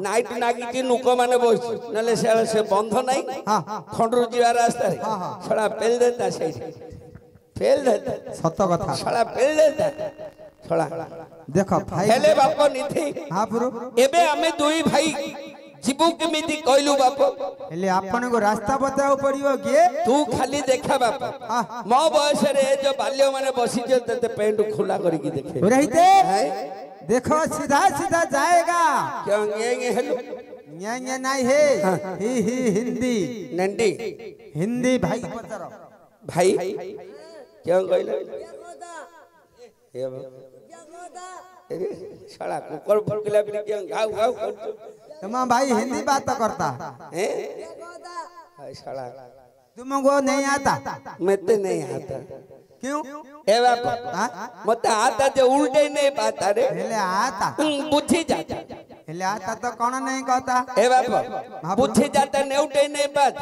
Night नागिटी नुक माने बस नले से बंध नहीं खंडरू जीवा रास्ता छड़ा पेल देता से फेल देता सत कथा छड़ा पेल देता छड़ा देखो भाई हेले बाप निथि हां पुरो एबे हमें दुई भाई जीवु केमिति कहलु बाप हेले आपन को रास्ता बताओ पड़ियो के तू खाली देखा बाप मो बयस रे जो बाल्य माने बसी जे ते पेंट खुला करी की देखे रहते देखो सीधा सीधा जाएगा क्यों ये हेलो न्या नहीं है ही हिंदी नंडी हिंदी भाई पचारो भाई क्यों कहले ये अरे साला कुकर फुकला भी क्यों गाव गाव कर तुम भाई हिंदी बात तो करता हैं साला तुमको नहीं आता मैं तो नहीं आता क्यों ए बाप मत आता जो उल्टे नहीं पाता रे हेले आता बुझी जाता हेले आता तो कौन नहीं कहता ए बाप बुझी जाता नेउटे नहीं बात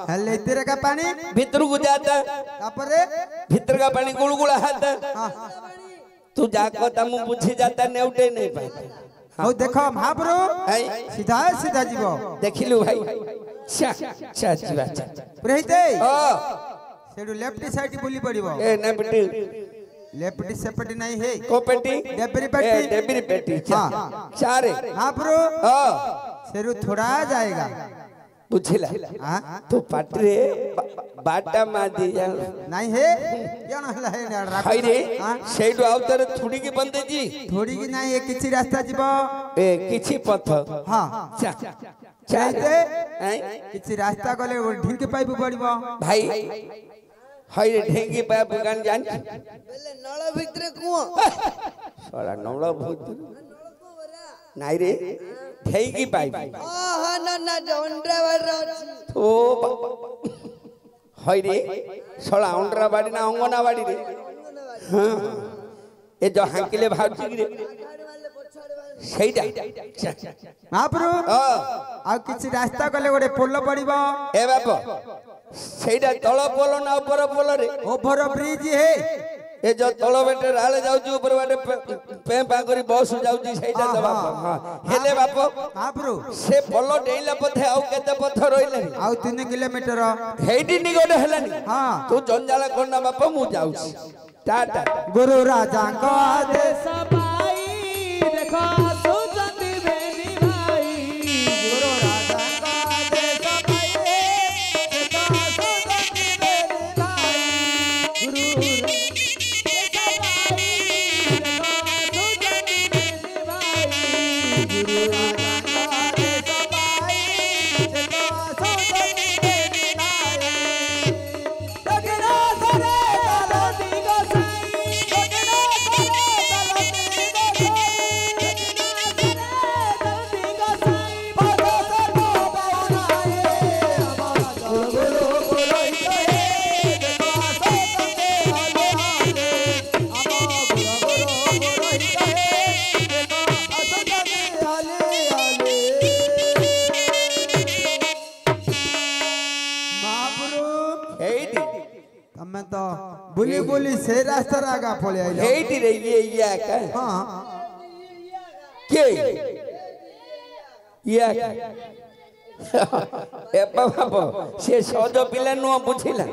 हेले तेरे का पानी भीतर को जाता तापरे भीतर का पानी गुलगुला आता तू जाको तम बुझी जाता नेउटे नहीं पाता ओ देखो महाप्रभु सीधा सीधा जीवो देखिलु भाई छा छा जीवा रहते ओ सेडू लेफ्ट साइड बोली पड़िबो ए ना बेटी लेफ्ट सेपटी नहीं है को पेटी डेबरी पेटी डेबरी पेटी हां चारे महाप्रभु ओ सेरू थोड़ा जाएगा बुझिला तो पाटरे बाटा मादी जा नहीं है यान हला है हाय रे सेडू आवतर थोड़ी की बंदे जी थोड़ी की नहीं है किछि रास्ता जीवो ए किछि पथ हां चाहते किछि रास्ता गले ढिंक पाइप पड़िबो भाई हाय रे ढेंगी पाइप गान जान बेले नळ भितरे कुओ साला नळ भितरे नाई रे ढेंगी पाइप हां ना जोंड्रा वाला ओ हाय रे साला ओंड्रा बाड़ी ना अंगना बाड़ी रे हां ए जो हांकिले भाउची रे सेइडा महाप्रभु आ किछि रास्ता गले गोटे पोल पड़िबो ए बाप सेइडा तळ पोल ना ऊपर पोल रे ओवर ब्रिज है ए जो तळ बेटे राले जाउची ऊपर बाटे पे पा करी बस जाउची सेइडा त बाप हां हेले बाप महाप्रभु से पोल डेइला पथे आउ केते पथ रोइले आउ 3 किलोमीटर हेडी निगड हेलानी हां तू जंजाला कोना बाप मु जाउची टाटा गुरु राजा को आदेश भाई देखो सुजती बेनी भाई गुरु राजा को आदेश भाई देखो सुजती बेनी भाई गुरु बोली बोली से रास्ता आगा पड़े आइलो हेडी रे ये का हां के ये ए बाबा से सजो पिला नु बुझिला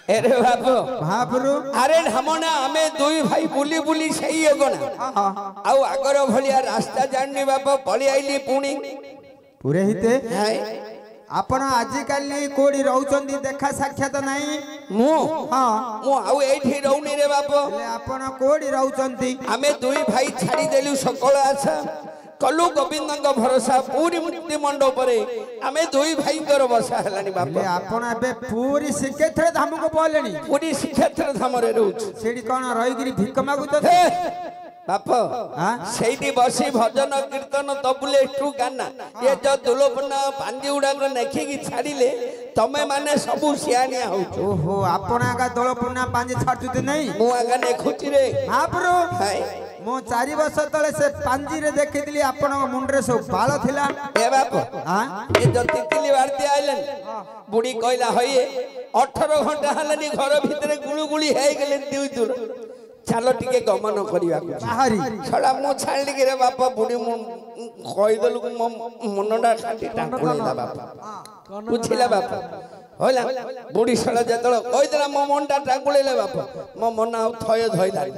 अरे बाबू महाप्रभु अरे हमना हमें दुई भाई बुली बुली सही गना आउ आगर भलिया रास्ता जाननी बाबा पळी आइली पुणी पूरे हिते हाय आपण आजि काली कोडी रहउचंदी देखा साक्षात नाही मु हां मु आउ एठी रहउनी रे बाप ले आपण कोडी रहउचंदी हमें दुई भाई छाड़ी देलु सकल आशा कलु गोविंदंग भरोसा पूरी मुक्ति मंडप रे हमें दुई भाई कर बसा हलानी बाप ले आपण एबे पूरी श्रीक्षेत्र धाम को बोलेनी पूरी श्रीक्षेत्र धाम रे रहउछ सेडी कोन रहिगिरी भिक मागु तो बाप सेठी बसी भजन कीर्तन तबुले टू गाना ये जो दुलोपना पांदी उडा को नेखी की छाड़ीले तमे माने सबु सियानिया हो ओहो आपना का दलपुना पांजी छाड़ुते नहीं मु आगा नेखुची रे महाप्रभु हाय मो 4 वर्ष तले से पांजी रे देखितली आपण मुंडरे सब बाल थिला ए बाप हां ये जो तितली वारती आइलन बुढ़ी कहला होइए 18 घंटा हलनी घर भीतर गुळुगुळी हे गेले दुई दूर ଚାଲ ଟିକେ ଗମନ କରିବାକୁ ବାହାରି ଛଡ଼ା ମୁଁ ଛାଡ଼ିଲି କି ରେ ବାପା ବୁଢ଼ୀ ମୁଁ କହିଦେଲୁ ମୋ ମନଟା ଖାଲି ଟାଙ୍କୁଳିଲା ବାପା ବୁଝିଲା ବାପା ହଇଲା ବୁଢ଼ୀ ଛଡ଼ା ଯେତେବେଳେ କହିଦେଲା ମୋ ମନଟା ଟାଙ୍କୁଳିଲେ ବାପା ମୋ ମନ ଆଉ ଥୟ ଧଇଲାନି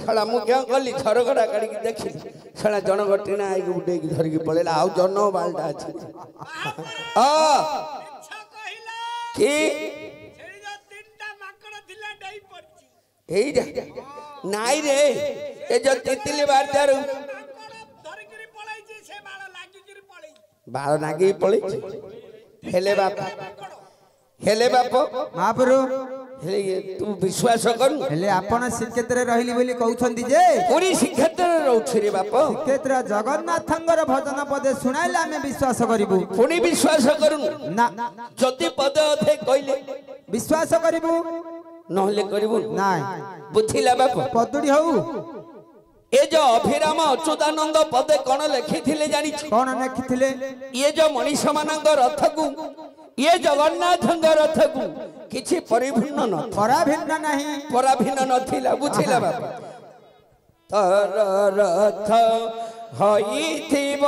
ଛଡ଼ା ମୁଁ କ'ଣ କଲି ଝରକଟା କାଢ଼ିକି ଦେଖିଲି ଛଡ଼ା ଜଣକ ଟିଣା ଆଇକି ଉଠେଇକି ଧରିକି ପଳେଇଲା ଆଉ ଜନ ବାଲଟା ଅଛି କି এইটা নাই রে এ যে তিতিলি বাড়িটারু বাଳ ନାଗି ପଳେଇଛି ହେଲେ ବାପ ମହାପ୍ରଭୁ ହେଲେ ତୁ ବିଶ୍ୱାସ କରୁ ହେଲେ ଆପଣ ଶ୍ରୀକ୍ଷେତ୍ରରେ ରହିଲି ବୋଲି କହୁଛନ୍ତି ଯେ ପୁରୀ ଶ୍ରୀକ୍ଷେତ୍ରରେ ରହୁଛି ରେ ବାପ ଶ୍ରୀକ୍ଷେତ୍ର ଜଗନ୍ନାଥଙ୍କର ଭଜନ ପଦେ ଶୁଣାଇଲେ ଆମେ ବିଶ୍ୱାସ କରିବୁ ପୁଣି ବିଶ୍ୱାସ କରୁନୁ ନା ଯଦି ପଦ ଅଧେ କହିଲେ ବିଶ୍ୱାସ କରିବୁ ନହେଲେ କରିବୁ ନାଇଁ ବୁଝିଲା ବାପ ପଦୁଡ଼ି ହଉ ଏ ଯୋ ଅଭିରାମ ଅଚ୍ୟୁତାନନ୍ଦ ପଦେ କଣ ଲେଖିଥିଲେ ଜାଣିଛୁ କଣ ଲେଖିଥିଲେ ଇଏ ଯୋ ମଣିଷ ମାନଙ୍କ ରଥକୁ ଇଏ ଜଗନ୍ନାଥଙ୍କ ରଥକୁ କିଛି ପରିଭିନ୍ନ ପରାଭିନ୍ନ ନାହିଁ ପରାଭିନ୍ନ ନଥିଲା ବୁଝିଲା ବାପା ତର ରଥ ହୋଇଥିବ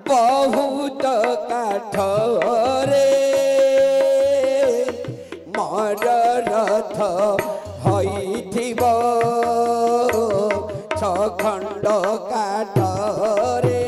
ବହୁତ କାଠରେ ମୋର ରଥ ହୋଇଥିବ ଛଖଣ୍ଡ କାଠରେ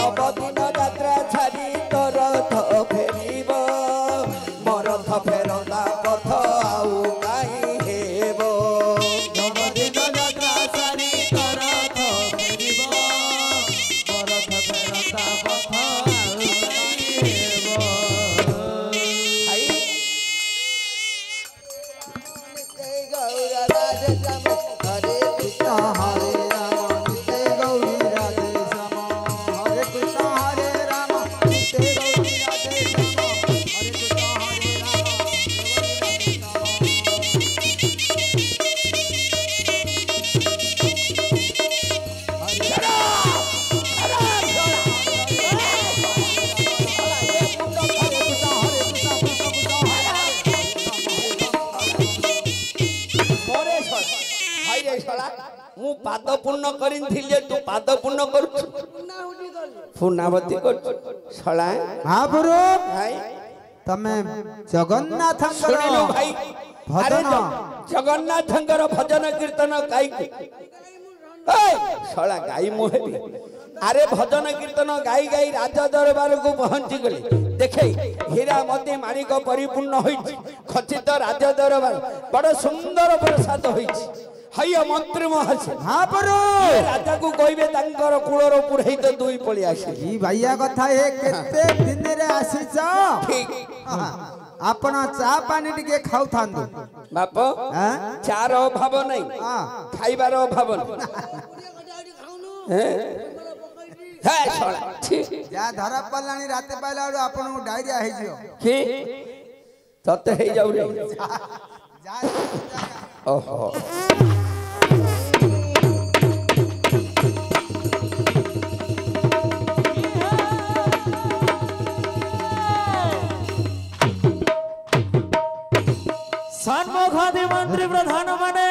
नवदिन यात्रा छाड़ी तो रथ फेरिब मोर रथ फेरता पथ आउ काई हेब नवदिन यात्रा सारी तो रथ फेरिब मोर रथ फेरता पथ मु पाद पूर्ण करिनथिले तू पाद पूर्ण कर पुनावती कर छला महाप्रभु भाई तमे जगन्नाथ सुनिलो भाई अरे भजन जगन्नाथंकर भजन कीर्तन गाई छला गाई मोहबी अरे भजन कीर्तन गाई गाई राजा दरबार को पहुंची गले देखे हीरा मोती माणिक परिपूर्ण होइछि खचित राजा दरबार बड़ सुंदर प्रसाद होइछि हय मंत्री महर्षि महाप्रभु राजा को कहबे तांकर कुळर पुरई तो दुई पळी आसी ई भैया कथा हे केते दिन रे आसीछ ठीक आपण चा पानी टिके खाउ थांदु बाप हां चार अभाव नहीं हां खाइबार अभाव नहीं हे छोड़ा ठीक जा धरा पल्लानी राते पाइला आपण डायरिया हे जियो की तते हे जाऊ रे जा ओहो सन्मुखादि मंत्री प्रधान माने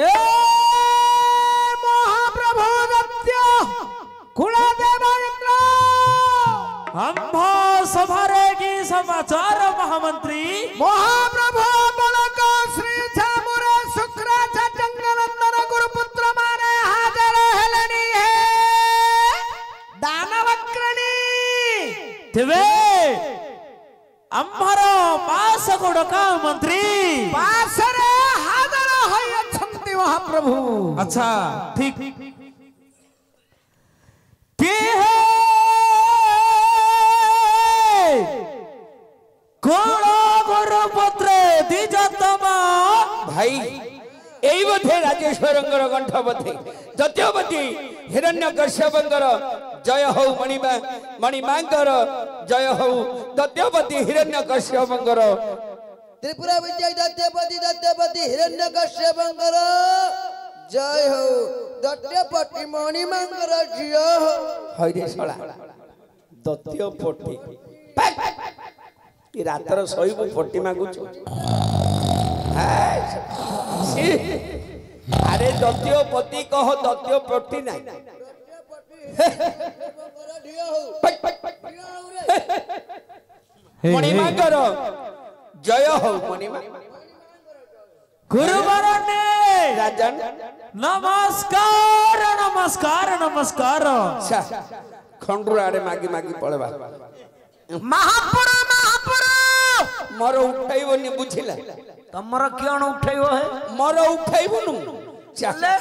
ए महाप्रभु दत्त कुलदेव इंद्र अंभ सभारे की समाचार महामंत्री महाप्रभु बलक श्री छामुरे शुक्राच जंगनंदन गुरुपुत्र माने हाजर हेलनी है दानवक्रणी दिवे अंबर पास गुड़का मंत्री पास रे हाजर होई अछंती महाप्रभु अच्छा ठीक के है गुरुपुत्र द्विजतम भाई एई बधे राजेश्वरंकर कंठ बधे दत्यवती हिरण्यकश्यपंकर जय हो मणिमा मणिमांकर जय हो दत्यवती हिरण्यकश्यपंकर त्रिपुरा विजय दत्यपति हिरण्यकश्यपंकर जय हो दत्यपति मणिमांकर जय हो हइरे सळा दत्यपति ई रातर सईबु पट्टी मागुछ अरे दत्यपति कह दत्यपति नाही मणिमांकर जय हो मणिमा गुरुवरने राजन नमस्कार नमस्कार नमस्कार खंडुर आड़े मागी मागी पड़वा महापुर मोर उठाइबनी बुझिला तमर कियण उठैबो है मोर उठाइबनु चले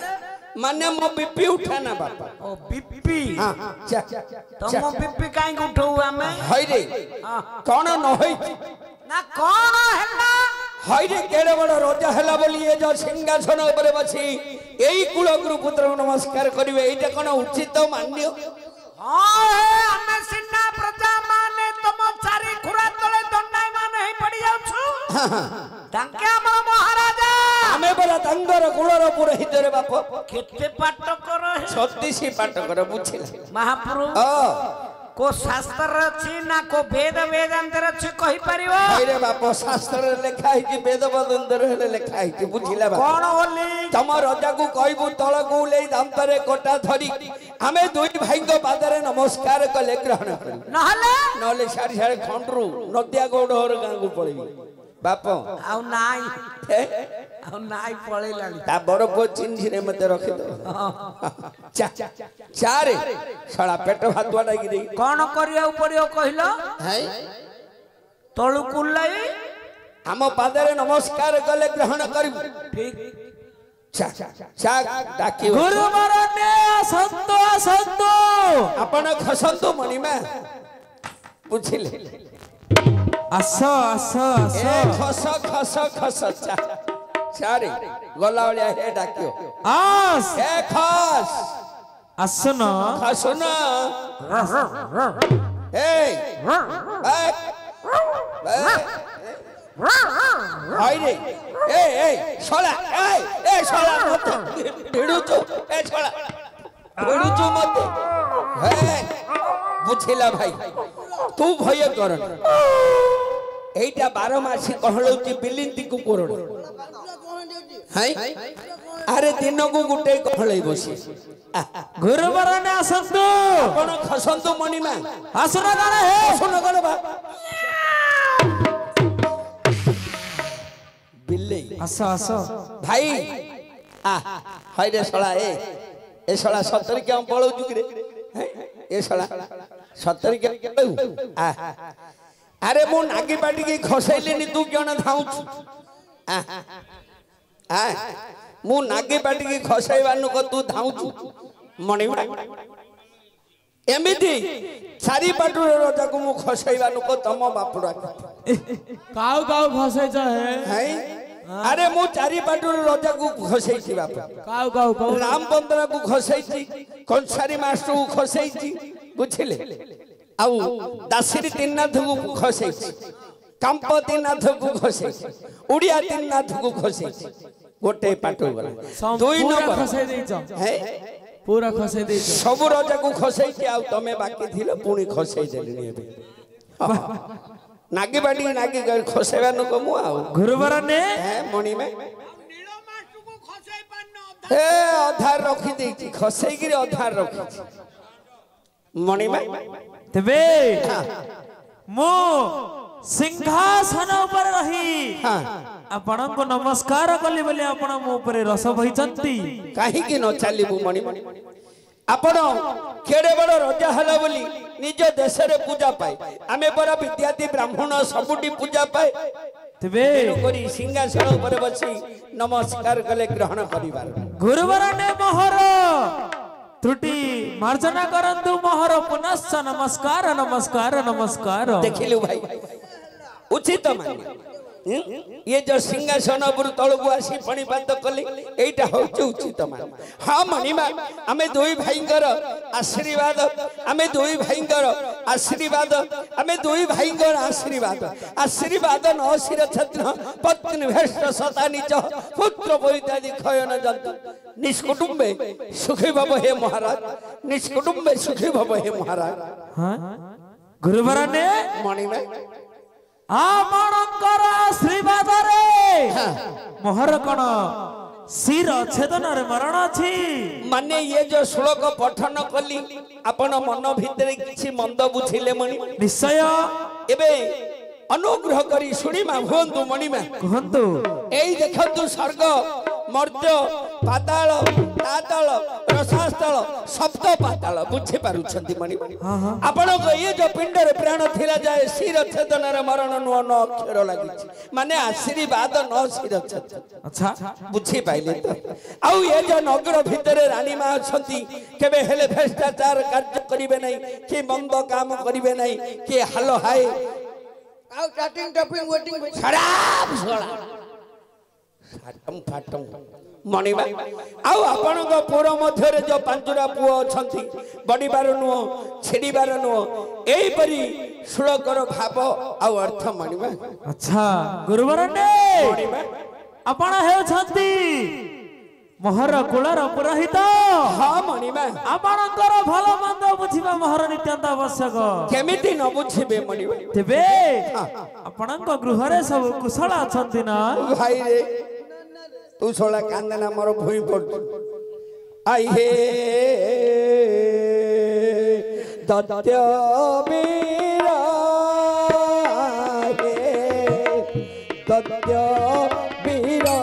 माने मो बीपी उठाना बापा ओ बीपी हां चा तम बीपी काई उठौ हमें हई रे कोन न होई ना कोन हैला हई रे केड़े बड़ राजा हैला बोली ए जो सिंहासन ऊपर बसी एई कुल गुरु पुत्र नमस्कार करिवे एटा कोन उचित मान्य हां हे हमें सिन्ना प्रजा माने तुम चारि खुरा तळे दंडाई माने ही पड़ी जाउ छु तांके हमर महाराजा हमें बरा तंगर कुलर पुरोहित रे बाप केते पाठ कर 36 पाठ कर बुझिला महाप्रभु ओ को शास्त्र अछि ना को वेद वेदांतर अछि कहि परिबो रे बाप शास्त्र रे लिखा है कि वेद वेदांतर रे लिखा है कि बुझिला बाप कोन बोली तम राजा को कहबू तळ को ले दांतरे कोटा धरी हमें दुई भाई को पादरे नमस्कार कले ग्रहण करी नले सारी सारी खंडरू नदिया गौड़ हर गां को पड़ी बाप आउ नाई ଆଉ ନାଇଁ ପଳେଇଲାଣି ତା ବଡ ପୁଅ ଚିହ୍ନିରେ ମତେ ରଖିଦ ଚାରେ ଶଳା ପେଟ ଭାତୁଆ ଡାକି ଦେଇ କଣ କରିବାକୁ ପଡିବ କହିଲ ତଳୁ କୁଲାଇ ଆମ ପାଦରେ ନମସ୍କାର କଲେ ଗ୍ରହଣ କରିବୁ ଠିକ ଡାକିବ ଗୁରୁବରନେ ଆସନ୍ତୁ ଆସନ୍ତୁ ଆପଣ ଖସନ୍ତୁ ମଣିମା ବୁଝିଲେ ଆସ ଆସ ଆସ ଏ ଖସ ଖସ ଖସ ଚାରେ ଗଲା ଭଳିଆ ହେ ଡାକିବ ଆସ ଏ ଖସ ଆସୁନ ଖସୁନ ଏ হাইরে এই শলা এই শলা মতে ভিড়ুচু এই শলা ভিড়ুচু মতে হ্যাঁ বুঝিলা ভাই তু ভয় কর এইটা 12 মাসি কহলউচি বিলিন্তি কুকুরড হাই আরে দিনকু গুটে কহলাই বসি গুরুবরনে আসন্তু কোন খসন্তু মণিমা আসুন গানে হে আসুন গলে বা बिल्ली आसो आसो भाई हाय रे सला ए सला 70 के हम पळौ जुगरे ए सला 70 के पळौ अरे मो नागी पाटी के खसैलेनी तू केन धाउछ मो नागी पाटी के खसैबानु को तू धाउछ मणि एमिति चारि पाटुर रजा को मु खसैबानु को तम बापुरा काउ काउ खसै छ है अरे मु चारि पाटुर रजा को खसै छी बाप काउ काउ काउ राम बंदरा को खसै छी कंसारी मास्टर को खसै छी बुझिले आउ दासिरी तीननाथ को खसै छी कंपति नाथ को खसै छी उड़िया तीननाथ को खसै छी गोटे पाटुर वाला दुई नंबर खसै दै छ है पूरा खसै दै छ सब रजा को खसै छी आउ तमे बाकी थिलो पुणी खसै देलिनी एबे नागी बाटी नागी खसेबा न कमु आउ गुरुबरने है मणि में नीଳ ମାଷ୍ଟକୁ ଖସେଇ ପାରନ ए आधार रखी दै छी खसै गिरे आधार रखी मणि में तबे मो सिंहासन ऊपर रही हां आपण को नमस्कार कली बोले आपण मो ऊपर रस भइचंती काहे कि न चालिबु मणि आपण केड़े बड़ राजा हला बोली निज देश रे पूजा पाए आमे बरा विद्यार्थी ब्राह्मण सबुटी पूजा पाए तबे करी सिंहासन ऊपर बसी नमस्कार कले ग्रहण करिबार गुरुबरने मोहर त्रुटि मार्जना करंतु मोहर पुनश्च नमस्कार नमस्कार नमस्कार देखिलु भाई उचित मान ये जो सिंहासन पर तलकू आसी पणिपात कले एटा होचे उचित मान हां मणिमा आमे दुई भाईंकर आशीर्वाद आमे दुई भाईंकर आशीर्वाद आमे दुई भाईंकर आशीर्वाद आशीर्वाद न शिर छत्र पत्नी भेष्ट सतानी च पुत्र परित्यादि खयन जंतु निष्कुटुंबे सुखी भव हे महाराज निष्कुटुंबे सुखी भव हे महाराज हां गुरुबरने मणिमा आपणकर आशीर्वाद रे मोहर कोन सिर छेदन रे मरण अछि माने ये जो श्लोक पठन कली आपण मन भितरे किछि मंद बुझिले मणि निश्चय एबे अनुग्रह करी सुनी मा भवंतु मणि मा कहंतु एई देखंतु स्वर्ग मर्त्य पाताल ताताल रसास्थल सप्त पाताल बुझि पारुछंती मणि आपण को ये जो पिंड रे प्राण थिला जाय सिर छेदन रे मरण न अक्षर लागि माने आशीर्वाद न सिर छेदन अच्छा बुझी पाइले तो आउ ये जो नगर भितरे रानी मा छंती केबे हेले भ्रष्टाचार कार्य करिवे नै कि मंद काम करिवे नै कि हालो हाय ଆଉ ଚାଟିଂ ଟपिଂ ୱେଟିଂ खराब सोला फाटम फाटम मणिबा आउ आपण को पुर मध्य रे जो पांचुरा पुओ छंती बडीबार नु छेडीबार नु एई परी श्लोकर भाव आउ अर्थ मणिबा अच्छा गुरुबरने मणिबा आपण हे छंती मोहर कुलर पुरोहित हां मणिबा आपणकर भलो मंद बुझिबा मोहर नित्यांत आवश्यक केमिति न बुझिबे मणिबा तेबे आपणक गृह रे सब कुशल अछंती ना भाई रे तू सोला कांदना मोर भूई पड़ आई हे दत्य वीरा हे दत्य वीरा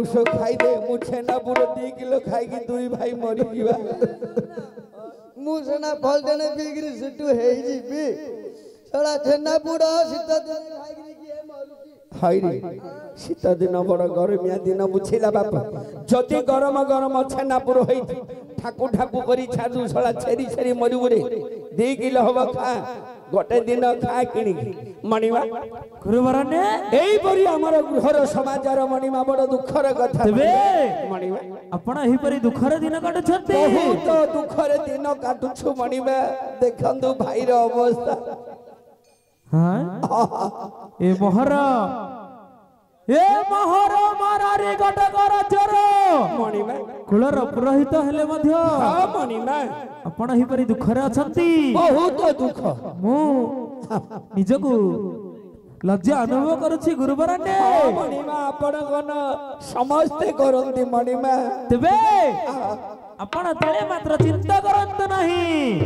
मुसो खाई दे मु छेना पुरो 2 किलो खाई कि दुई भाई मरी जीवा मु सेना फल देने बिगरी सिटू हे जीबी सड़ा छेना पुरो सीता दिन खाई किए मरुची हाय रे शीत दिन बड़ गरमिया दिन बुझिला बाप जति गरम गरम छेना पुरो होई ठाकू ठाकू करी छादू सला छेरी छेरी मरुबुरे 2 किलो हवा खा गोटे दिन खा किणी मणिमा गुरुवरने एई परी हमर गृहर समाचार मणिमा बड़ दुखर कथा तेबे मणिमा आपण एही परी दुखर दिन काटुछते बहुत दुखर दिन काटुछु मणिमा देखंदु भाईर अवस्था हां ए मोहर मारारी गटकर चोर मणिमा कुलर पुरोहित हेले मध्य हां मणिमा आपण एही परी दुखरे अछंती बहुत दुख मु निजको लज्जा अनुभव करुछि गुरुवरने मणिमा आपण गन समस्ते करंती मणिमा तेबे आपण तळे मात्र चिंता करंत नाही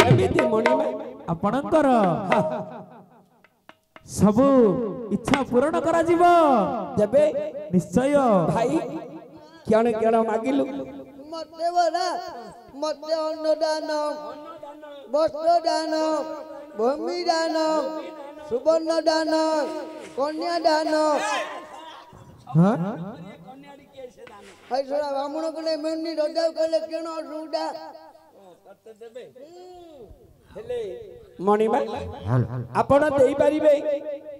एमिति मणिमा आपणकर सब इच्छा पूर्ण करा जीव देबे निश्चय भाई केण केण मागिलु मते बड़ा मते अन्नदान वस्त्र दान भूमि दान सुवर्ण दान कन्या दान हां ऐसरा ब्राह्मण को मेनी रजा कले केन सुडा मणिमा आपण देई परिबे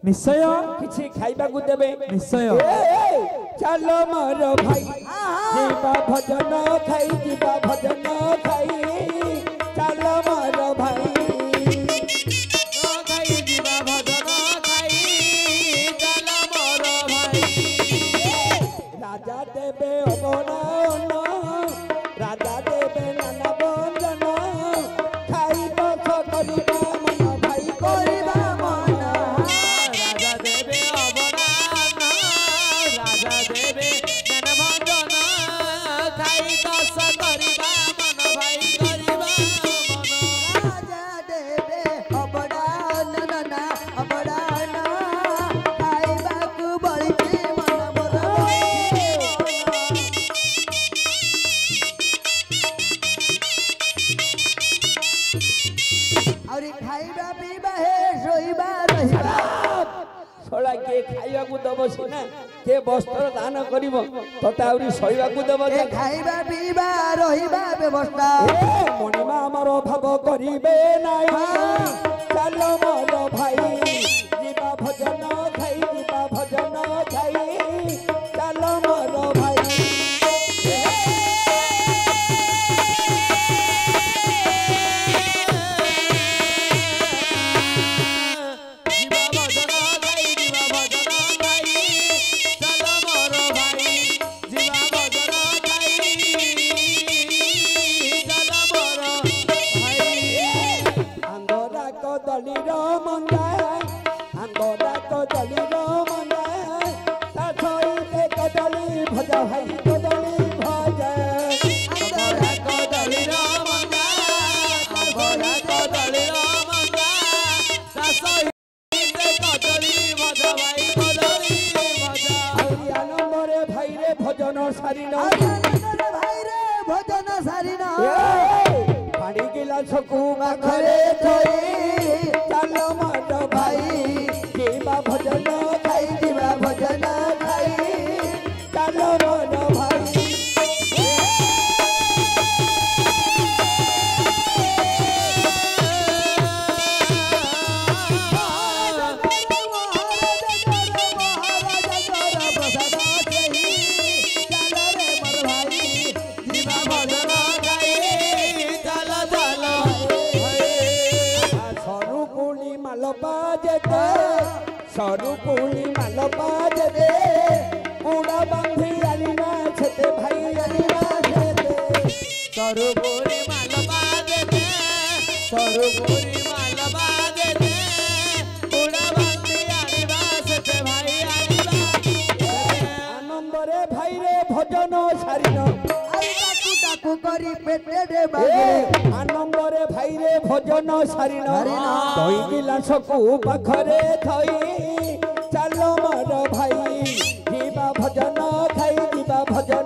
निश्चय किछि खाइबा को देबे निश्चय चलो मोर भाई जीवा भजन खाई जीवा भजन खाई चलो मोर भाई खाई जीवा भजन खाई चलो मोर भाई राजा देबे अबरान राजा देबे नाना बंदन खाई बख करिबा मन भाई करिबा मन राजा देवे अवदान राजा देवे जन भजन खाई दस करिबा मन भाई करिबा मन राजा देवे अबडान नना अबडान खाइबाकु बळिके मन मोर औरी खाइबा पीबा हे सोइबा रहिबा छोड़ा के खाइबा को दब सिना के वस्त्र दान करिवो तता आउरी सहिबा को दब ए खाइबा पीबा रहिबा व्यवस्था मणिमा हमर भाव करिबे नाही चलो मोर भाई जीवा भजन खाई जीवा भजन खाई चलो मोर भाई जीवा भजन खाई जीवा भजन खाई चलो मोर भाई जीवा भजन खाई चलो मोर भाई आंगोरा कदलीर मंगा आंगोरा कदलीर मंगा ता सहिते कदली भजा भाई कदली भजा आंगोरा कदलीर मंगा आंगोरा कदलीर मंगा ता सहिते कदली भजा भाई कदली भजा आउरी आनंदरे भाई रे भजन सारिन भाई रे भजन सारिना पानी गिलासकू पाखरे थई चलो मोर भाई जीवा भजन खाई जीवा भजन खाई चलो मोर भाई जीवा भजन खाई चलो चलो सरू पुली माल बाजते सरू पुली माल बाजते पूरा बांधी आलिना छते भाई आलिना छते सरुपुरी माल बाजते सरुपुरी माल बाजते उड़ा बंदी आदिवास से भाई आदिवास आनंदरे भाई रे भजन सारिन डाकू करी पेटे दे आनंदरे भाई रे भजन सारिन दई गिलासकू पाखरे थई चलो मोर भाई जीवा भजन खाई जीवा भजन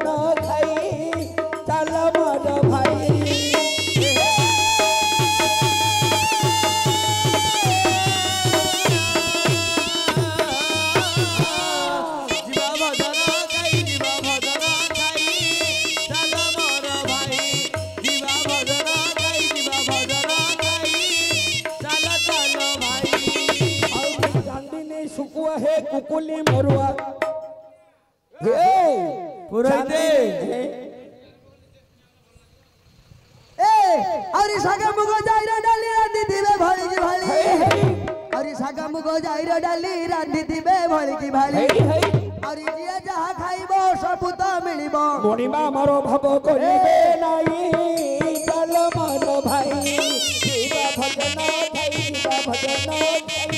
कुली मरुआ पुराइते अरे सागा मुगो जाइरा डाली रांधी दिबे भली की भाली अरे सागा मुगो जाइरा डाली रांधी दिबे भली की भाली अरे जिया जहा खाइबो सब तो मिलिबो मणिमा मारो भव करिबे नाही चल मारो भाई शिवा भजन भाई शिवा भजन भाई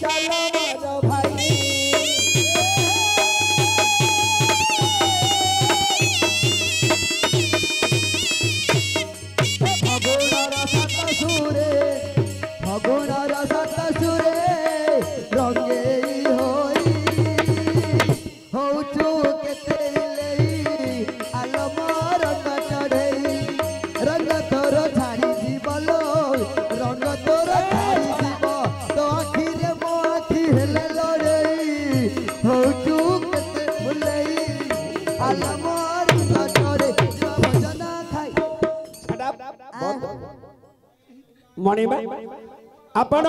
चल मारो भाई फगुणर सत सुरे रंगे होई होचु केते लेई आलम रंग चढ़ई रंग तोर छाड़ी जीवलो रंग तोर छाड़ी जीव तो आखिरे मो आखि हेले लड़ई होचु केते फुलई आलम रंग चढ़ई भजन खाई मणिमा आपण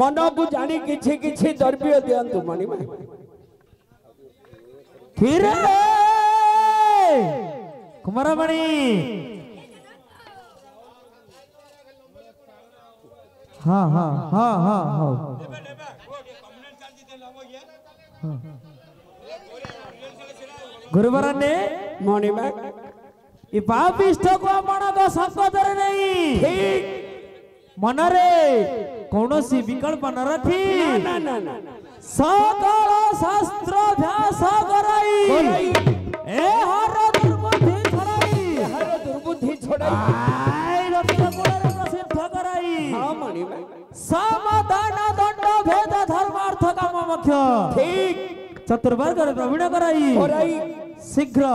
मन को जानी किछि किछि द्रव्य दियंतु मणिमा फिर कुमारमणि हाँ हाँ हाँ हाँ हाँ गुरुवर ने मणिमा ई पापिष्ठ को आपण को संकटरे नहीं ठीक मनरे कौनसी विकल्प न रखी ना ना ना सकल शास्त्र अभ्यास कराई ए हर दुर्बुद्धि छड़ाई हर दुर्बुद्धि छोड़ाई आई रत्न कोड़रे प्रसिद्ध कराई हां मणिमा समाधान दंड भेद धर्मार्थ काम मुख्य ठीक चतुर्वर्ग प्रवीण कराई कराई शीघ्र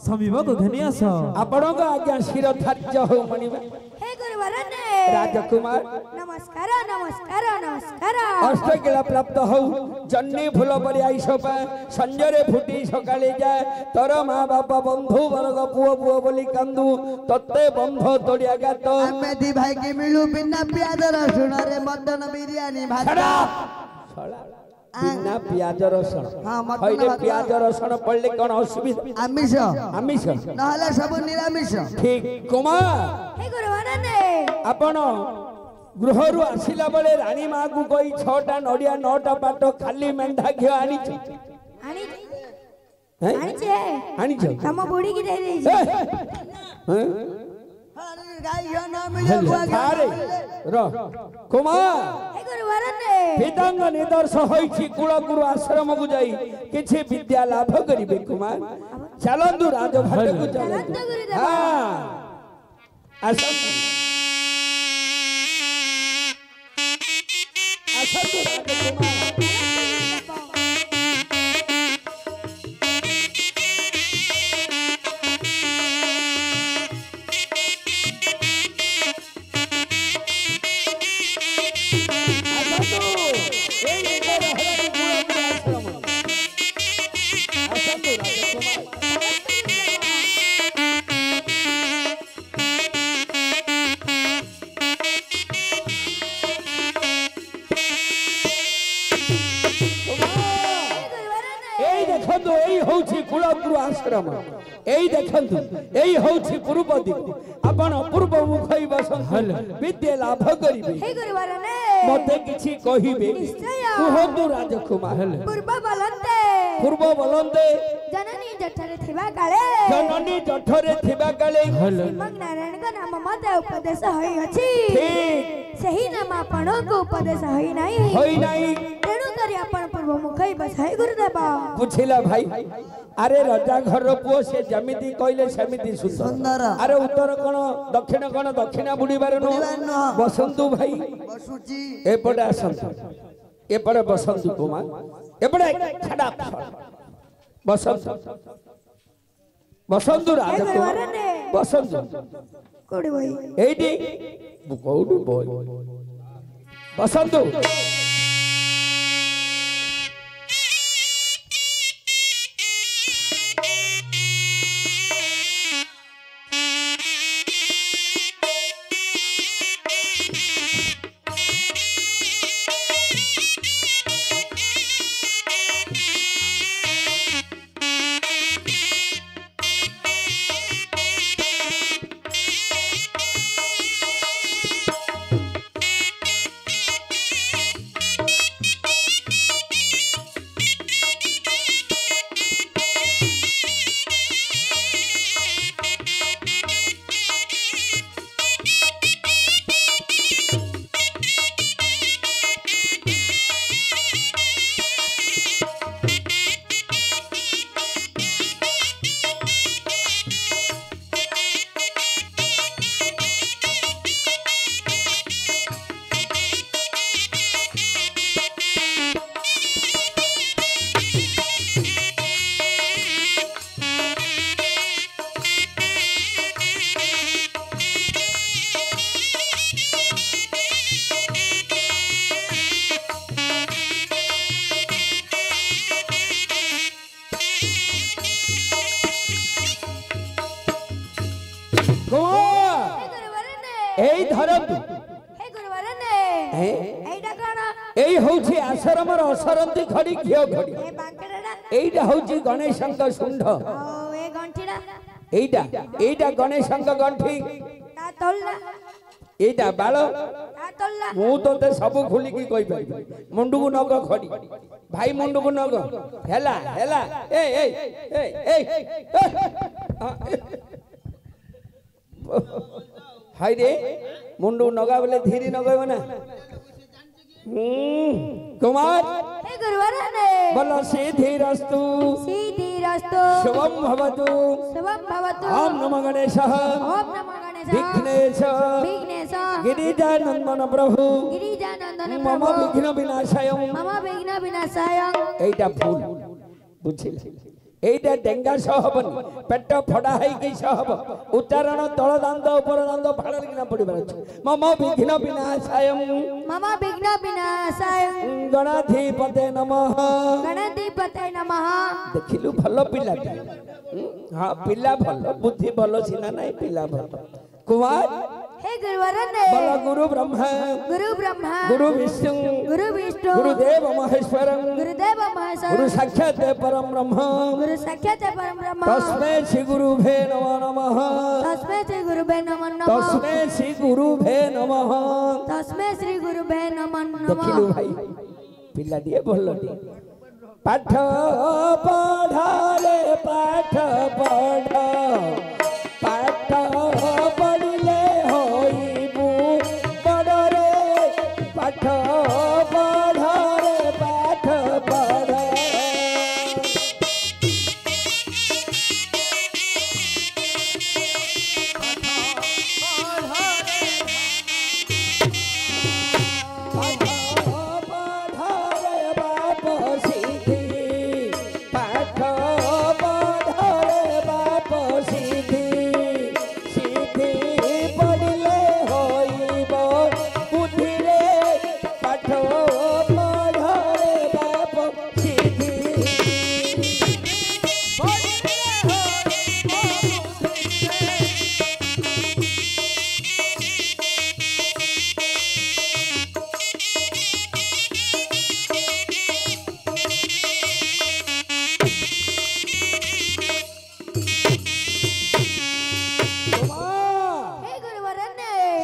समीप को घनी आस आपण को आज्ञा शिर धार्य हो मणिमा हे गुरुवर ने राजकुमार नमस्कार नमस्कार नमस्कार अष्टगिला प्राप्त हो जन्नी फूल परि आईसपा संजरे फुटी सकाळे जाए तोर माँ बापा बंधु वर्ग पुओ पुओ बोली कांदू तत्ते बंध तोड़िया गात आमे दी भाई के मिलू बिना प्याज रसुण रे मटन बिरयानी भात बिना प्याज रसुण हाँ, मटन हइले भात। प्याज रसुण पड़ले कौन असुविधा आमिष आमिष नहले सब निरामिष ठीक कुमार हे गुरुवर ने आपण गृहरु आसिला बेले रानी माँ को कही 6टा नड़िया 9टा पाट खाली मेंढा घियो आनी आनी हैं आनी छे आनी छ तम बुढ़ी की दे दे गाय यो न मिले बुआ के अरे र कुमार हे गुरुवर ने वेदांग निदर्श होइछि कुल गुरु आश्रम को जाई किछि विद्या लाभ करिबे कुमार चलंदु राजभाट को चलंदु चलंदु गुरुदेव। हां आसंदु आसंदु राजकुमार देखंतु एई होछि कुलगुरु आश्रम एई देखंतु एई होछि पूर्व दिक आपण पूर्व मुखई बसन विद्या लाभ करिबे हे गुरुवर ने मते किछि कहिबे निश्चय कुहतु राजकुमार पूर्व बोलंते जननी जठरे थिबा काले श्रीमंग नारायण का नाम मते उपदेश होई अछि ठीक सही नाम आपण को उपदेश होई नाही तेणु करी आपण पूर्व मुखई बसाई गुरुदेव बुझिला भाई अरे राजा घर पुओ से जमिति कहले समिति सुंदर अरे उत्तर कोन दक्षिण बुड़ीबार न बसंतु भाई बसुची एपटे आसंतु एपटे बसंतु कुमार एपटे खड़ा बसंतु बसंतु राजकुमार बसंतु कोड़ी भाई एइटी कोउडु बोल बसंतु এই ধরন্তু हे गुरुवर ने এইটা কোন এই হଉଛି ଆଶ୍ରମର ଅସରନ୍ତି ଖଡି ଘିଅ ଖଡି ଏ ବାଙ୍କଡା এইটা হଉଛି ଗଣେଶଙ୍କ ଶୁଣ୍ଢ ଓ ଏ ଗଣ୍ଠିଟା এইটা ଗଣେଶଙ୍କ ଗଣ୍ଠି ତା ତଳଲା এইটা ବାଳ ତା ତଳଲା ମୁଁ ତତେ ସବୁ ଖୋଲିକି କହିପାରିବି ମୁଣ୍ଡକୁ ନଗ ଖଡି ଭାଇ ମୁଣ୍ଡକୁ ନଗ ହେଲା ହେଲା ଏ ଏ ଏ ଏ ହାଇ ରେ ମୁଣ୍ଡକୁ ନଗା ବୋଲେ ଧୀରେ ନଗେଇବ ନା कुमार हे गुरुवर ने बोलो सिद्धिरस्तु शुभम भवतु ओम नमो गणेशः विघ्नेश गिरिजानंदन प्रभु मम विघ्न विनाशाय এইটা ভুল বুঝিলে এইটা ডেঙ্গা সহ হবনি পেট ফড়া হইকি সহ হব উচ্চারণ তল দান্ত উপর দান্ত ফাড়ার কিনা পড়িবার আছে মম বিঘ্ন বিনাশায় গণাধিপতে নমঃ দেখিলু ভাল পিলাটা হ্যাঁ পিলা ভাল বুদ্ধি ভাল সিনা নাই পিলা ভাল कुमार हे गुरुवर ने बोलो गुरु ब्रह्मा गुरु विष्णु गुरुदेव महेश्वर गुरु साक्षात परम ब्रह्म तस्मै श्री गुरुभे नमः तस्मै श्री गुरुभे नमः देखिलु भाई पिला दिए बोलो दिए पाठ पढ़ाले पाठ पढ़ पाठ पढ़िले होइबु बड़रे पाठ पढ़रे पाठ पढ़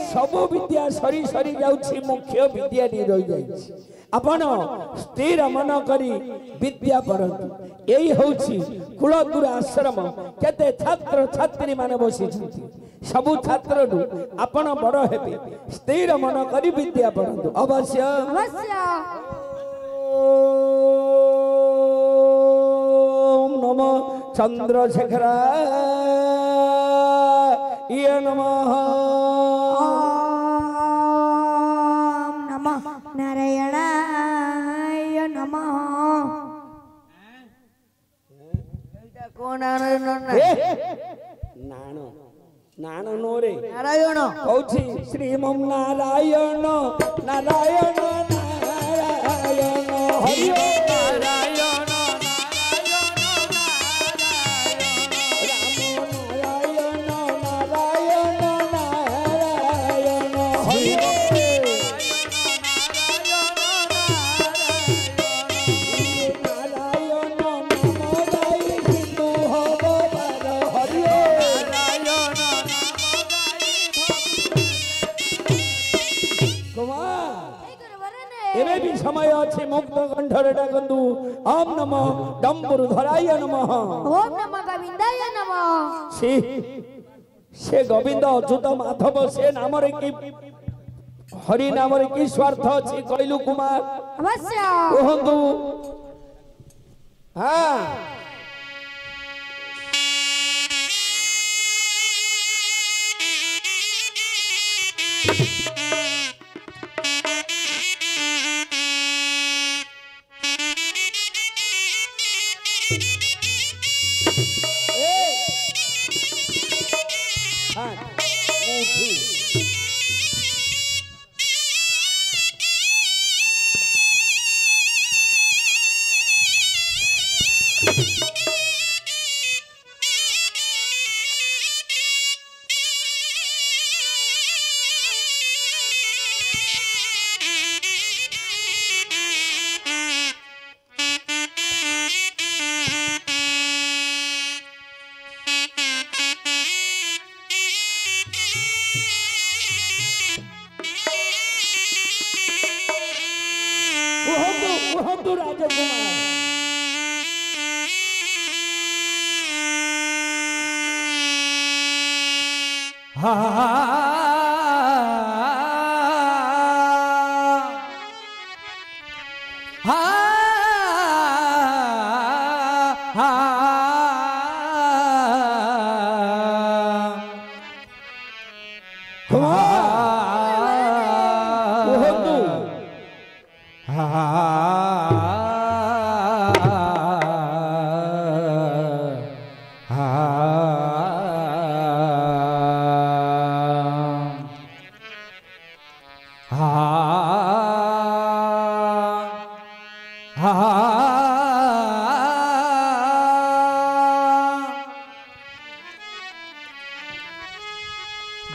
सबु विद्या सरी सरी जाउछि मुख्य विद्या नी रहि जाइछि आपण स्थिर मन करी विद्या परंतु एई होछि कुलदुर आश्रम केते छात्र छात्री माने बसिछि सबु छात्र नु आपण बड़ हेबे स्थिर मन करी विद्या परंतु अवश्य ओम नमो चंद्रशेखराय नमः नारायणाय नमः नाण नोरे नारायण कौछि श्रीमं नारायण नारायण नारायण हरि नारायण समय अच्छे मुक्त कंठरे डाकंदु ओम नमो डंबुरुधराय नमः ओम नमो गोविंदाय नमः से गोविंद अच्युत माधव से नाम रे की हरि नाम रे की स्वार्थ अछि कहलु कुमार अवश्य कहंदु हां କୁହନ୍ତୁ ରାଜକୁମାର। हा हा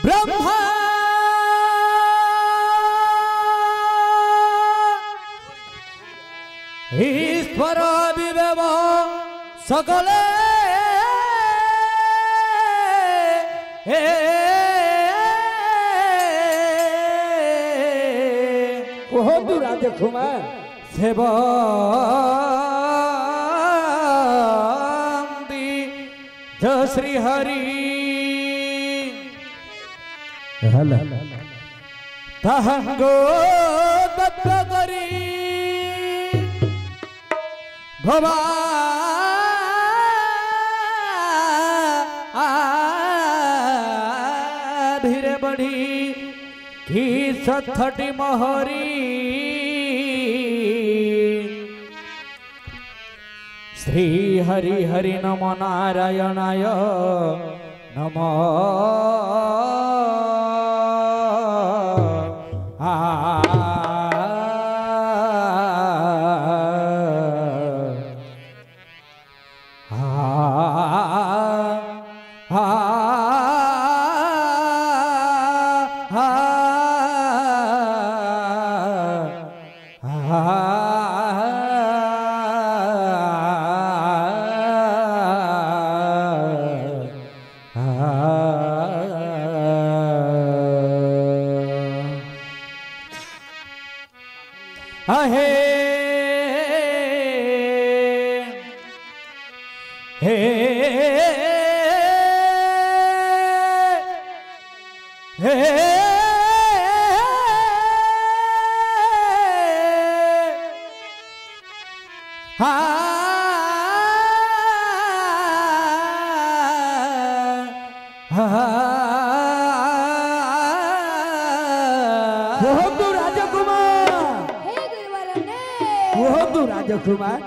ब्रह्मा ईश्वर विवेव सकले କୁହନ୍ତୁ ରାଜକୁମାର। सेवंती जय श्री हरि तहंगो दत्त करी भवा धीरे बढ़ी की सथटी मोहरी श्री हरि हरि नमो नारायणाय नमो हे हे हे हा କୁହନ୍ତୁ ରାଜକୁମାର। କୁହନ୍ତୁ ରାଜକୁମାର।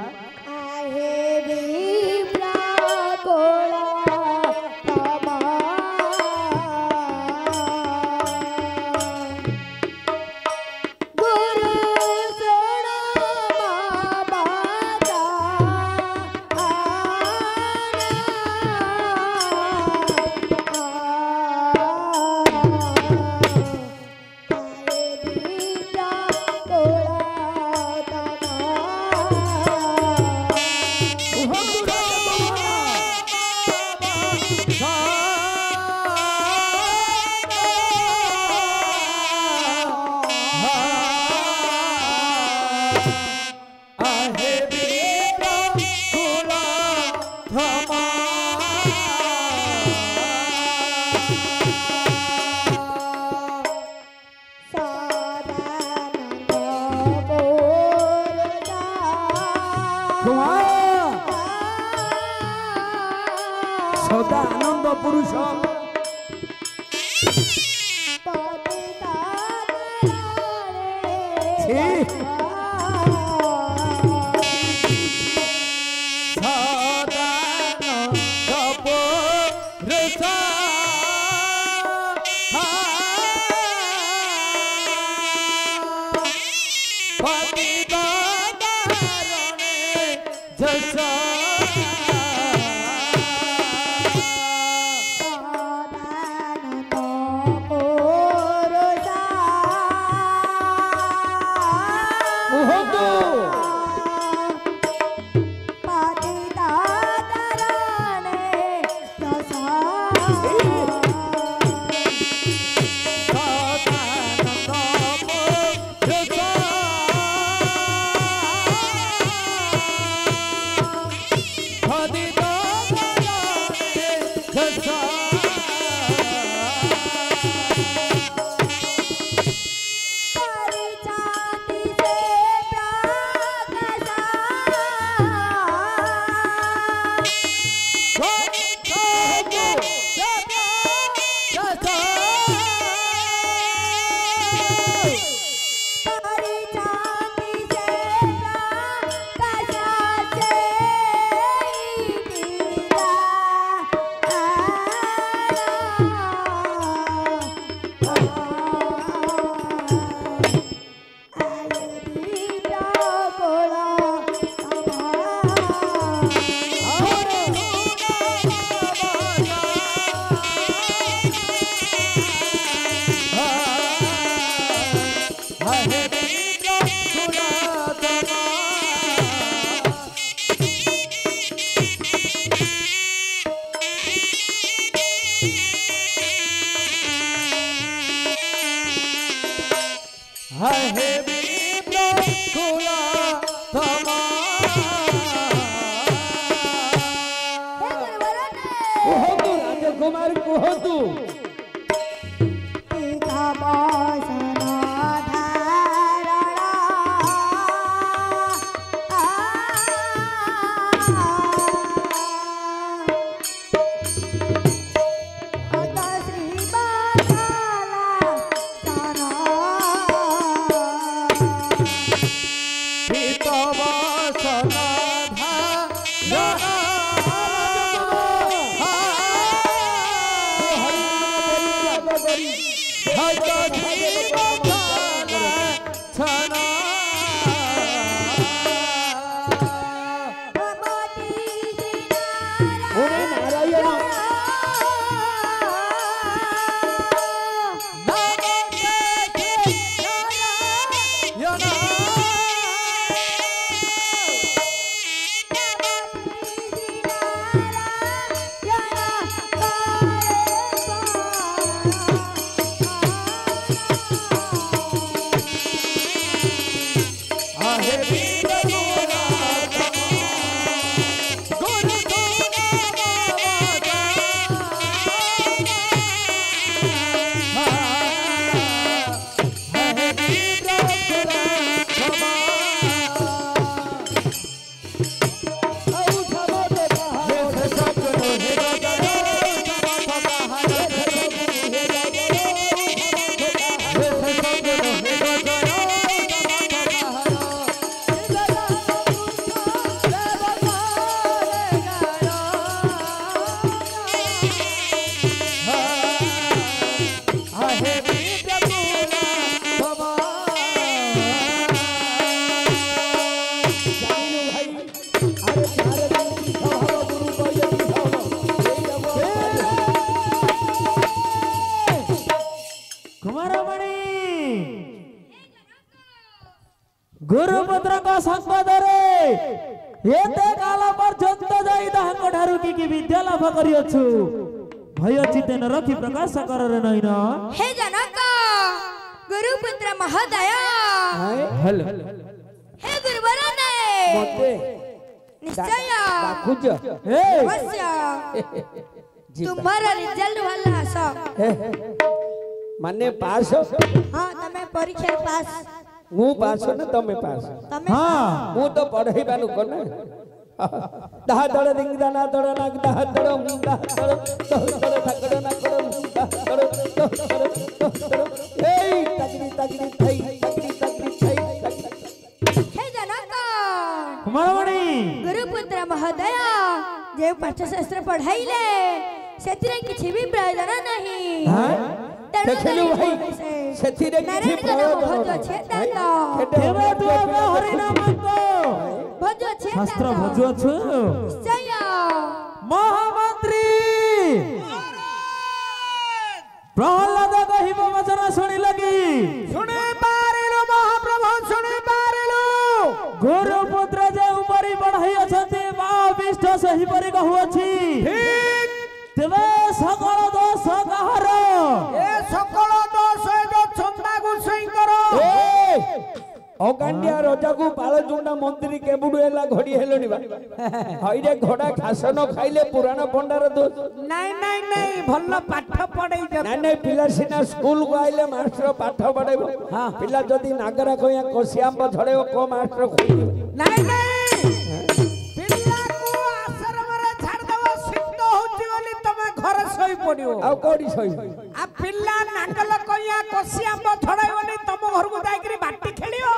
সদা আনন্দ পুরুষ हाय हे विप्र कुला तमा କୁହନ୍ତୁ ରାଜକୁମାର କୁହନ୍ତୁ गुरुपुत्र संपदरे एते काल पर्यंत जाई ताहाको ठारु की विद्या लाभ करियछु भय चिते न रखी प्रकाश कररे नै न हे जनक गुरुपुत्र महोदय हेलो हे गुरुवरने मते निश्चय डाकुज ए अवश्य तुम्हारा रिजल्ट भला आस माने पास हां तमे परीक्षा पास मु पास न तमे पास तमे हां मु तो पढ़ाई बानु कोने दहा दड़ दिंग दाना दड़ नाग दहा दड़ मुंडा दड़ दड़ ठकड़ ना कड़ मुंडा दड़ एई तगड़ी तगड़ी थई तगड़ी तगड़ी थई हे जनक कुमारमणि गुरुपुत्र महोदय जे पाठशास्त्र पढ़ाइले सेतिरे किछि भी प्रयोजन नहीं हां देखलु भाई सेतिरे किछि प्रयोजन छे दादा देवे तू हरि नाम को भजो छे शास्त्र भजो छु निश्चय महामंत्री प्रहलाद कहिब वचन सुनि लगी सुने पारिलु महाप्रभु सुने पारिलु गुरुपुत्र जे उपरि बढ़ाई अछते बा विष्ट सही परि कहू अछि ठीक तेबे सकल दोष कहार ए सकल दोष जो छंदा गुसई करो अगांडिया राजा को पालचुंडा मंत्री केबुडु एला घड़ी हेलोनी बा हइरे घोड़ा घास न खाइले पुराण भंडार दोष नहीं नहीं नहीं भल्ल पाठ पढ़ाई नहीं नहीं पिला सिना स्कूल को आइले मास्टर पाठ पढ़ाइबो पिला जदी नागरा कोया कोसियाम झड़ेबो को मास्टर खोई नहीं नहीं पिल्ला को आश्रम रे छाड़ दबो सिद्ध होची बोली तमे घर सोई पड़ियो आ कोडी सही आ पिल्ला नागल कोया कोसियाम झड़ाइबोनी तम घर को जाईकरी बाटी खेलियो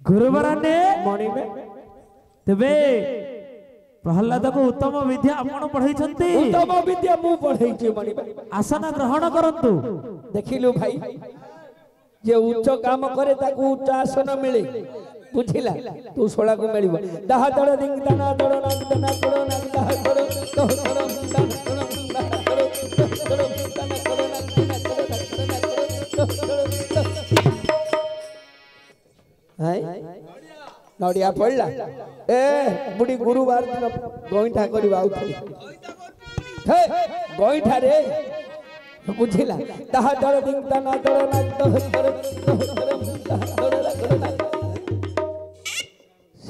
गुरुवरने मणि में तेबे प्रहलाद को उत्तम विद्या आपण पढ़ाई छथि उत्तम विद्या मु पढ़ाई छी मणि में आसन ग्रहण करंतु देखिलु भाई जे उच्च काम करे ताकू उच्च आसन मिले बुझिला तू सोला को मिलिबो दहा दड़ दिंग दाना दड़ नाग दाना करो नाग दहा करो तो करो दाना करो दाना करो तो करो दाना करो नाग दाना करो दाना करो तो करो हाय नडिया पड़ला ए बुडी गुरुवार दिन गोइठा करबा आउथली हे गोइठा रे ବୁଝିଲା ତାହା ଦଳ ଦିଙ୍ଗ ନା ଦଳ ନା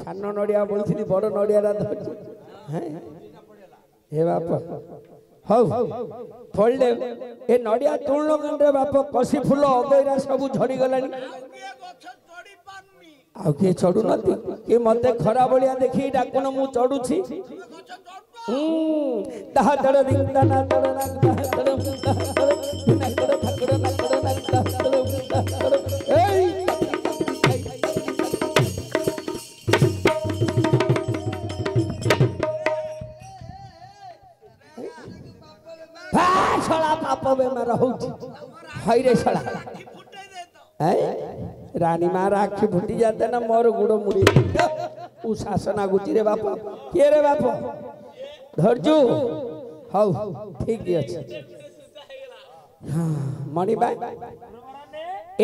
ସାନ ନଡ଼ିଆ ବୋଲଥିଲି ବଡ଼ ନଡ଼ିଆଟା ଧରିଛି ହେ ବାପ ହଉ ଫଳିଲେ ଏ ନଡ଼ିଆ ତୁଳନ କାଣ୍ଡରେ ବାପ କଷି ଫୁଲ ଅଗୈରା ସବୁ ଝଡ଼ିଗଲାଣି ଆଉ କିଏ ଚଢୁନାହାନ୍ତି କିଏ ମତେ ଖରା ଭଳିଆ ଦେଖି ଡାକୁନ ମୁଁ ଚଢୁଛି ତାହା ଦଳ ଦିଙ୍ଗ ନା ଦଳ ନା पाप बेमार हईरे शला रानी मार आखि फुटी जाते ना मोर गुड़ मुड़ी उ शासना गुची रे बाप किए रे बाप धरजु हौ ठीक अछि मणि बाई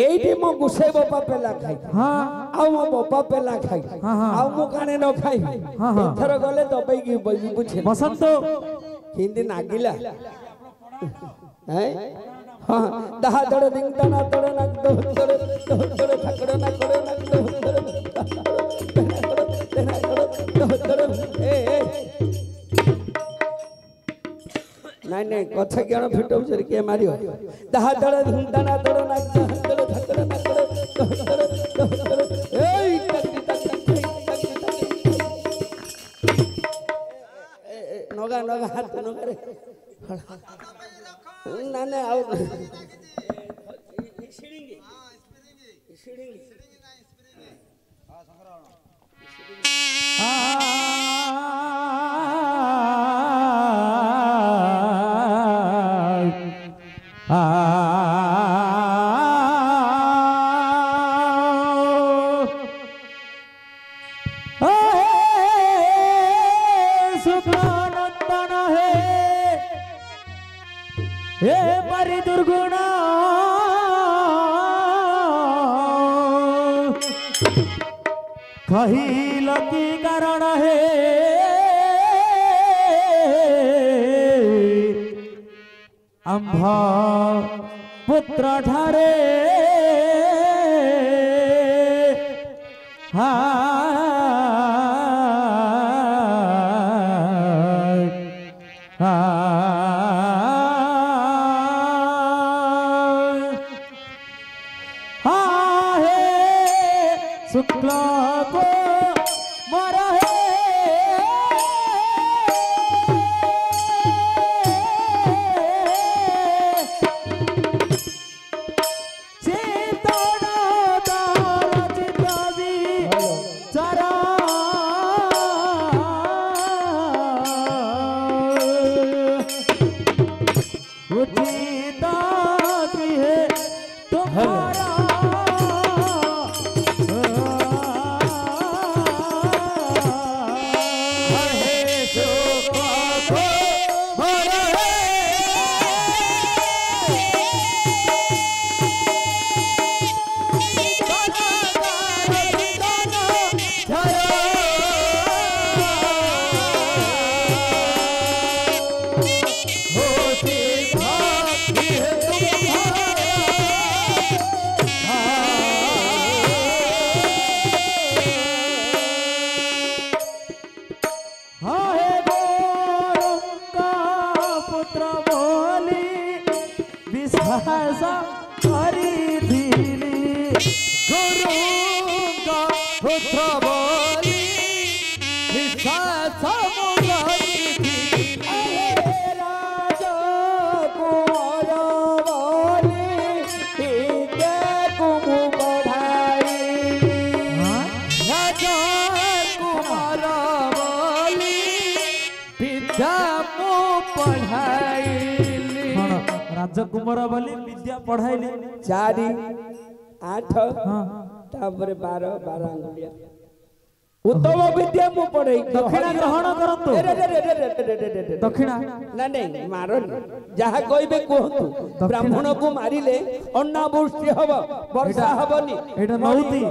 एइटी मो गुसे बापा पेला खाई हां आ मो बापा पेला खाई आ मो काने न खाई एथर गले दबई की बुझे बसंत हिंदी नागिला हाँ दहा दड़ दिंग दना दड़ ना दड़ ठकड़ ना कड़ ना नहीं कथा ज्ञान फिटो सर के मारियो दहा दड़ दिंग दना दड़ ना दड़ ठकड़ ना कड़ नगा नगा हाथ नगा रे ना ना आओ दुर्गुणा कहिल की कारण है अंभ पुत्र ठारे शुक्ला को मरा है चेतना दार चितावी चरा उचिता की है तुम्हारा राजकुमार बोली विद्या पढ़ाइले 4 8 तापर 12 अंगुलिया उत्तम विद्या मु पढ़ाई दक्षिणा ग्रहण करंतु दक्षिणा ना नहीं मारन जहा कहबे कहतु ब्राह्मण को मारिले अन्नावृष्टि हबो वर्षा हबनी एटा नौती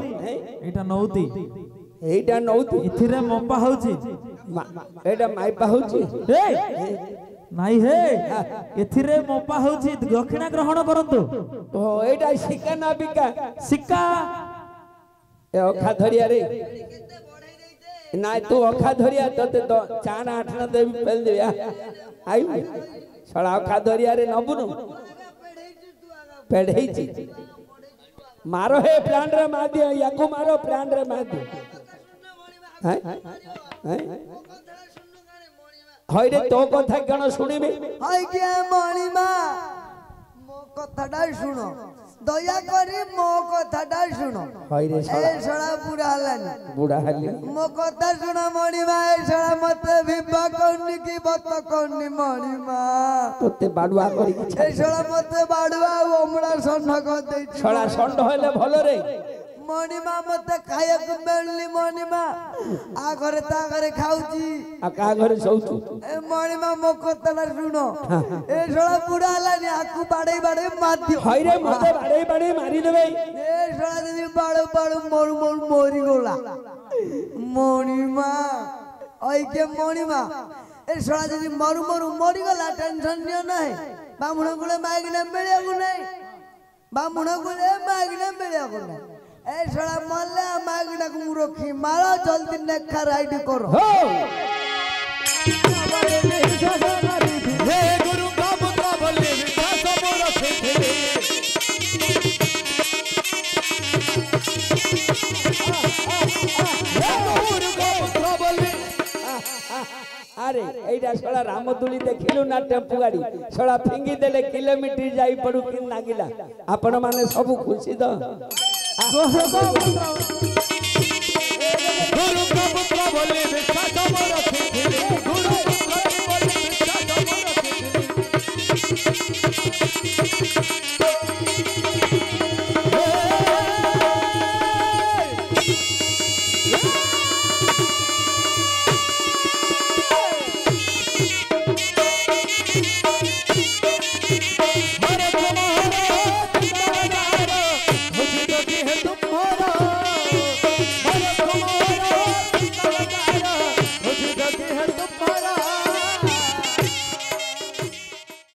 एटा नौती इथिरे मपा होची एटा माइपा होची ନାଇଁ ହେ ଏଥିରେ ମୋପା ହଉଛି ଦକ୍ଷିଣା ଗ୍ରହଣ କରନ୍ତୁ। ଓ ଏଇଟା ଶିକା ନା ବିକା? ଶିକା। ଏ ଅଖା ଧରିଆରେ ନାଇଁ ତୁ ଅଖା ଧରିଆ ତତେ ଚାଣ ଆଠଣା ଦେବି ଫେଲ ଦେବି ଆଇ ଶଳା ଅଖା ଧରିଆରେ ନବୁନୁ ପେଢେଇଛି ମାର ହେ ପ୍ଲାଣ୍ଟ ରେ ମା ଦିଅ ୟାକୁ ମାର ପ୍ଲାଣ୍ଟ ରେ ମା ଦିଅ ହଇରେ ତୋ କଥା କଣ ଶୁଣିବି? ଆଜ୍ଞା ମଣିମା ମୋ କଥାଟା ଶୁଣ ଦୟାକରି ମୋ କଥାଟା ଶୁଣ। ହଇରେ ଏ ଶଳା ବୁଢା ହେଲାନି ବୁଢା ହେଲି ମୋ କଥା ଶୁଣ ମଣିମା। ଏ ଶଳା ମତେ ବିବାହ କରୁନି କି ବତ କରୁନି ମଣିମା। ତୋତେ ବାଡୁଆ କରିକି ଏ ଶଳା ମତେ ବାଡୁଆ ଆଉ ଅମଳା ଷଣ୍ଢ କରିଦେଇଛି ଶଳା ଷଣ୍ଢ ହେଲେ ଭଲରେ ମଣିମା। ମତେ ଖାଇବାକୁ ମିଳୁନି ମଣିମା। ଆ ଘରେ ତା ଘରେ ଖାଉଛି ଆଉ କାହା ଘରେ ଶୋଉଛୁ? ଏ ମଣିମା ମୋ କଥାଟା ଶୁଣ। ଏ ଶଳା ବୁଢା ହେଲାନି ଆକୁ ବାଡେଇ ବାଡେଇ ମାରିଦିଅ। ହଇରେ ମତେ ବାଡେଇ ବାଡେଇ ମାରିଦେବେ। ଏ ଶଳା ଯଦି ବାଳୁ ବାଳୁ ମରୁ ମରୁ ମରିଗଲା ମଣିମା। ঐକେ ମଣିମା ଏ ଶଳା ଯଦି ମରୁ ମରୁ ମରିଗଲା ଟେନସନ ନିଅ ନାହିଁ। ବାମୁଣ ଗୁଳେ ମାଗିଲେ ମିଳିବାକୁ ନାହିଁ। ବାମୁଣ ଗୁଳେ ମାଗିଲେ ମିଳିବାକୁ ନାହିଁ। ଏ ଶଳା ମଲେ ମାଗିନାକୁ ମୁଁ ରଖି ମାଳ ଜଲ୍ଦି ନେଖା ରାଇଡ କର। हे गुरु का पुत्र बोले विश्वास मोर रखिथिले हे गुरु का पुत्र बोले আরে এইটা শলা রামদুলি দেখিলু না টেম্পু গাড়ি শলা ফিঙ্গি দেলে কিলোমিটার যাই পড়ু কি লাগিলা আপন মানে সব খুশি তো गुरु का पुत्र बोले विश्वास मोर रखिथिले गुरु पुत्र बोले विश्वास मोर रखिथिले